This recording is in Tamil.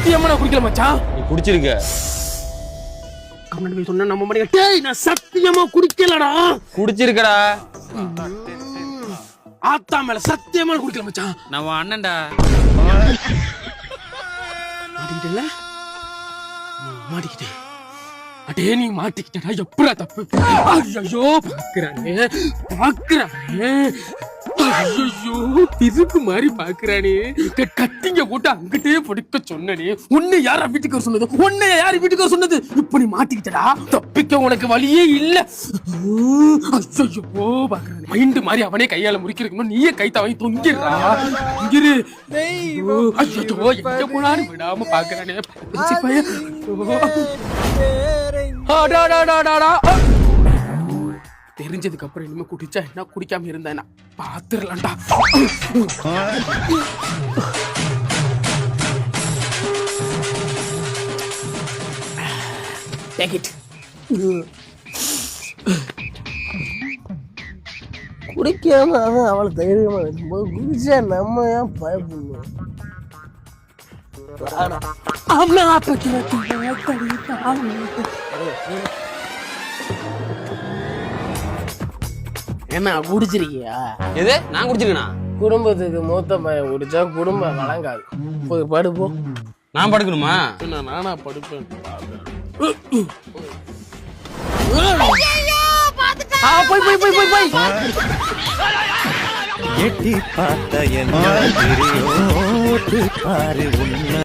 சத்தியமா நான் குடிக்கல மச்சான். நீ குடிச்சிருக்க. கமெண்ட் போய் சொன்னா நம்ப மாட்டேங்க. டேய் நான் சத்தியமா குடிக்கலடா. குடிச்சிருக்கடா. ஆத்தா மேல சத்தியமா குடிக்கல மச்சான். நம்ம அண்ணன்டா. மாட்டிக்கிட்டல? மாட்டிக்கிட்டேன். அடே நீ மாட்டிக்கிட்டடா. எப்படா தப்பு? ஐயோ பாக்குறானே. ஐயோ திருப்பு மாதிரி பாக்குறானே. கட்டிங்க போட்டு அங்கிட்டே படுக்க சொன்னனே. உன்னை யாரா வீட்டுக்கு சொன்னது? உன்னை யாரு வீட்டுக்கு சொன்னது? இப்ப நீ மாட்டிக்கிட்டடா. தப்பிக்க உனக்கு வழியே இல்ல. ஐயோ பாக்குறானே. மைண்ட் மாதிரி அவனே கையால முடிக்கிறதுக்கு நீயே கைத்த வாங்கி தொங்கிடுறா. தொங்கிரு. ஐயோ எங்க போனாலும் விடாம பாக்குறானே. தெரிஞ்சதுக்கு அப்புறம் இனிமே குடிச்சா என்ன, குடிக்காம இருந்தா பாத்துரலாம்டா. குடிக்காம அவன் அவளை தைரியமா இருக்கும்போது குடிச்சா நம்ம ஏன் பயப்படணும்? என்ன குடிச்சிருக்கியா? எது? நான் குடிச்சிருக்கேனா? குடும்பத்துக்கு மூத்த பையன் குடிச்சா குடும்பம் வழங்காது. போய் படுப்போம். நான் படுக்கணுமா? நானா படுப்பேன். போய் எட்டி பார்த்த என்ன பாரு உன்ன